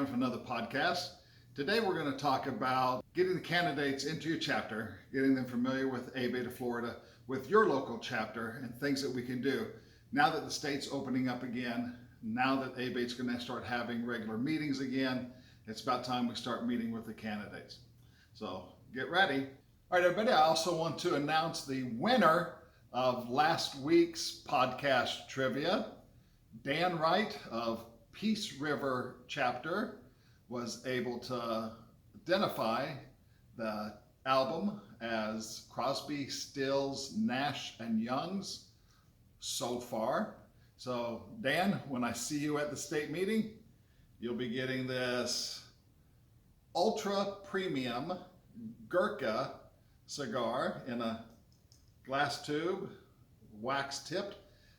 with another podcast. Today we're going to talk about getting the candidates into your chapter, getting them familiar with A Beta Florida, with your local chapter, and things that we can do. Now that the state's opening up again, now that A Beta's going to start having regular meetings again, it's about time we start meeting with the candidates. So get ready. All right, everybody, I also want to announce the winner of last week's podcast trivia. Dan Wright of Peace River chapter was able to identify the album as Crosby, Stills, Nash and Young's So Far. So Dan, when I see you at the state meeting, you'll be getting this ultra premium Gurkha cigar in a glass tube, wax tipped,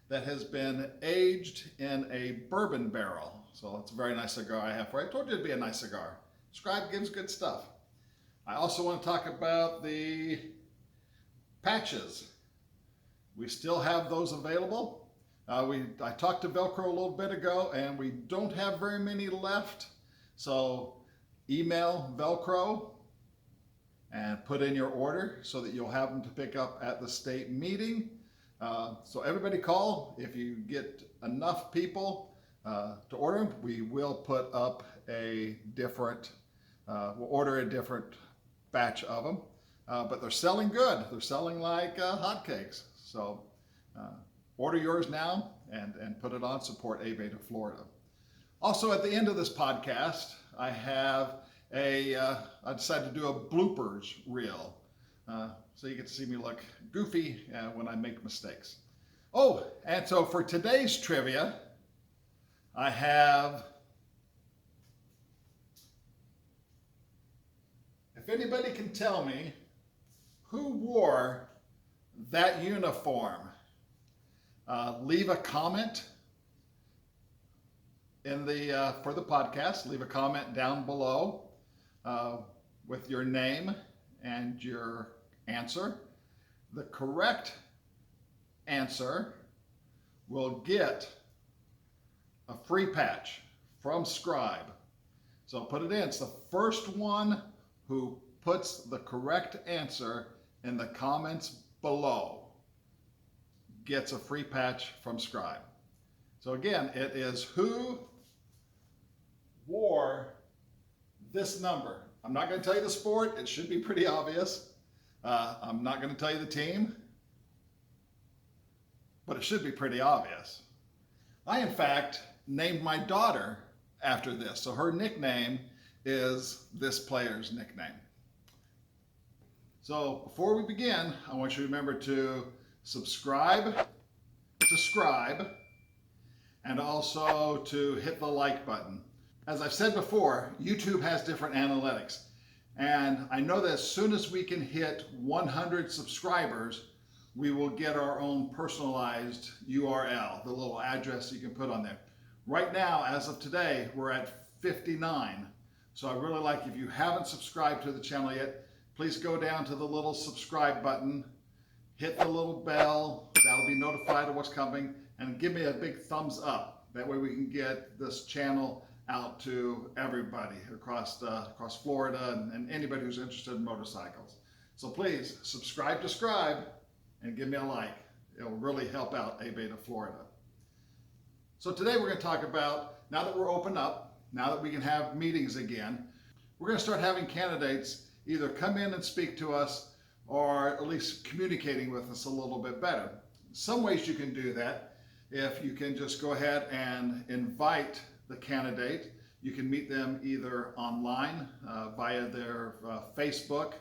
that has been aged in a bourbon barrel. So it's a very nice cigar I have for you. I told you it'd be a nice cigar. Scribe gives good stuff. I also want to talk about the patches. We still have those available. I talked to Velcro a little bit ago and we don't have very many left. So email Velcro and put in your order so that you'll have them to pick up at the state meeting. So everybody call. If you get enough people to order them, we will put up a different, we'll order a different batch of them. But they're selling good. They're selling like hotcakes. So order yours now and put it on. Support A Beta Florida. Also, at the end of this podcast, I have I decided to do a bloopers reel. So you get to see me look goofy when I make mistakes. Oh, and so for today's trivia, I have, if anybody can tell me who wore that uniform, leave a comment in the for the podcast. Leave a comment down below with your name and your answer. The correct answer will get a free patch from Scribe. So put it in. It's the first one who puts the correct answer in the comments below gets a free patch from Scribe. So again, it is who wore this number. I'm not going to tell you the sport. It should be pretty obvious. I'm not going to tell you the team, but it should be pretty obvious. I, in fact, named my daughter after this. So her nickname is this player's nickname. So before we begin, I want you to remember to subscribe to Scribe and also to hit the like button. As I've said before, YouTube has different analytics. And I know that as soon as we can hit 100 subscribers, we will get our own personalized URL, the little address you can put on there. Right now, as of today, we're at 59. So I really like, if you haven't subscribed to the channel yet, please go down to the little subscribe button, hit the little bell, that'll be notified of what's coming, and give me a big thumbs up. That way we can get this channel out to everybody across Florida and anybody who's interested in motorcycles. So please subscribe to Scribe and give me a like. It will really help out A Beta Florida. So today we're going to talk about, now that we're open up, now that we can have meetings again, we're going to start having candidates either come in and speak to us or at least communicating with us a little bit better. Some ways you can do that, if you can just go ahead and invite the candidate. You can meet them either online via their Facebook,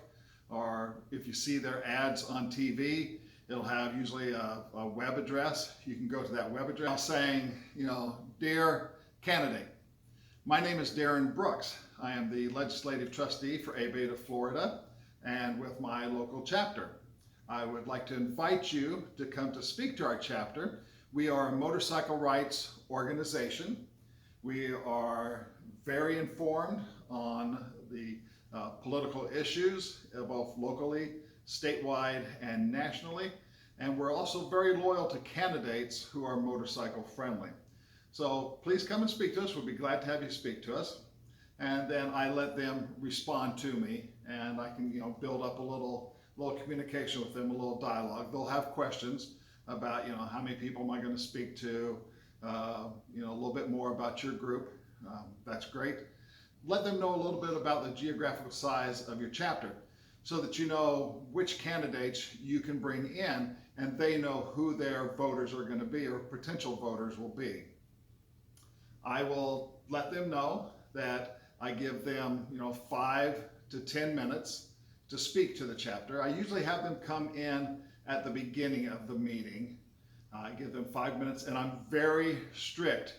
or if you see their ads on TV, it'll have usually a web address. You can go to that web address saying, dear candidate, my name is Darren Brooks. I am the legislative trustee for A Beta Florida and with my local chapter. I would like to invite you to come to speak to our chapter. We are a motorcycle rights organization. We are very informed on the political issues, both locally, statewide, and nationally. And we're also very loyal to candidates who are motorcycle friendly. So please come and speak to us. We'll be glad to have you speak to us. and then I let them respond to me, and I can, build up a little communication with them, a little dialogue. They'll have questions about, how many people am I going to speak to, a little bit more about your group. That's great. Let them know a little bit about the geographical size of your chapter so that you know which candidates you can bring in, and they know who their voters are going to be or potential voters will be. I will let them know that I give them, 5 to 10 minutes to speak to the chapter. I usually have them come in at the beginning of the meeting. I give them 5 minutes, and I'm very strict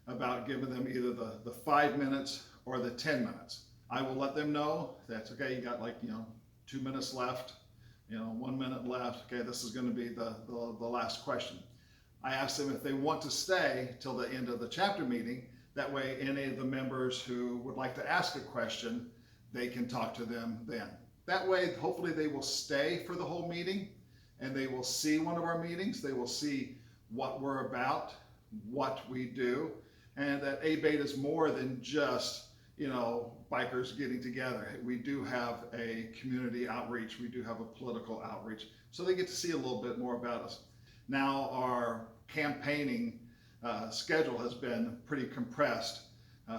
about giving them either the 5 minutes or the 10 minutes. I will let them know that's okay, you got 2 minutes left, 1 minute left. Okay, this is going to be the last question. I ask them if they want to stay till the end of the chapter meeting. That way, any of the members who would like to ask a question, they can talk to them then. That way, hopefully they will stay for the whole meeting, and they will see one of our meetings. They will see what we're about, what we do, and that A-Beta is more than just, bikers getting together. We do have a community outreach. We do have a political outreach. So they get to see a little bit more about us. Now our campaigning schedule has been pretty compressed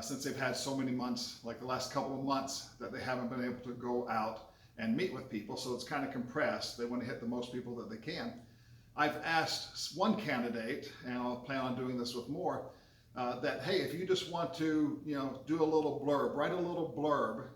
since they've had so many months, like the last couple of months, that they haven't been able to go out and meet with people. So it's kind of compressed. They want to hit the most people that they can. I've asked one candidate, and I'll plan on doing this with more, that, hey, if you just want to, do a little blurb, write a little blurb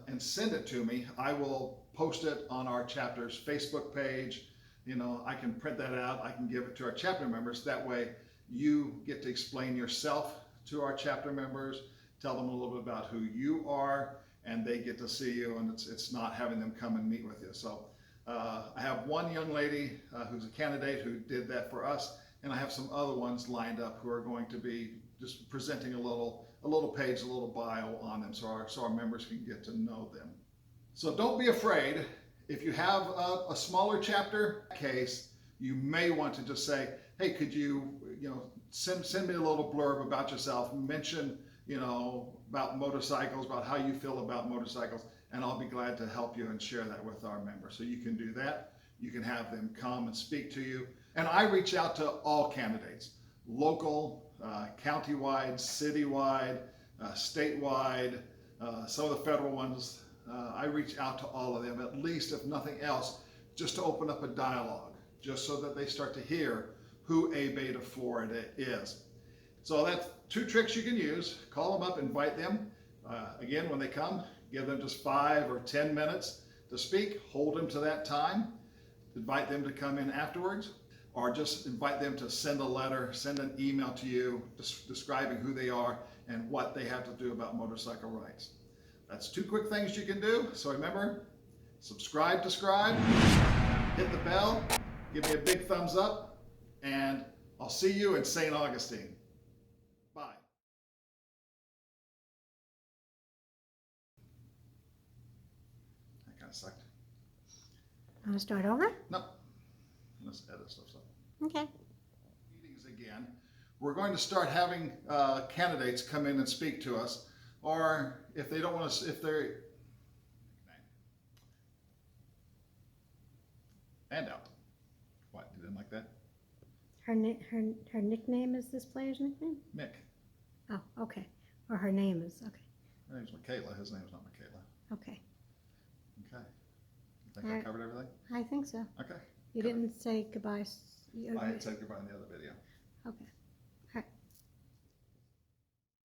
and send it to me, I will post it on our chapter's Facebook page. I can print that out. I can give it to our chapter members. That way you get to explain yourself to our chapter members, tell them a little bit about who you are, and they get to see you, and it's not having them come and meet with you. So I have one young lady who's a candidate who did that for us, and I have some other ones lined up who are going to be just presenting a little page, a little bio on them, so our members can get to know them. So don't be afraid. If you have a smaller chapter case, you may want to just say, hey, could you, send me a little blurb about yourself, mention, about motorcycles, about how you feel about motorcycles, and I'll be glad to help you and share that with our members. So you can do that. You can have them come and speak to you. And I reach out to all candidates, local, countywide, citywide, statewide, some of the federal ones. I reach out to all of them, at least if nothing else, just to open up a dialogue, just so that they start to hear who A-Beta Florida is. So that's 2 tricks you can use. Call them up, invite them. Again, when they come, give them just 5 or 10 minutes to speak. Hold them to that time. Invite them to come in afterwards, or just invite them to send a letter, send an email to you describing who they are and what they have to do about motorcycle rights. That's 2 quick things you can do. So remember, subscribe to Scribe, hit the bell, give me a big thumbs up, and I'll see you in St. Augustine. Bye. That kind of sucked. Want to start over? No, let's edit stuff up. Okay. Meetings again. We're going to start having candidates come in and speak to us, or if they don't want to, if they're and out. What? You didn't like that? Her nickname is this player's nickname? Mick. Oh, okay. Or her name is, okay. Her name's Michaela. His name's not Michaela. Okay. Okay. You think I covered everything? I think so. Okay. You didn't say goodbye. I had said goodbye in the other video. Okay.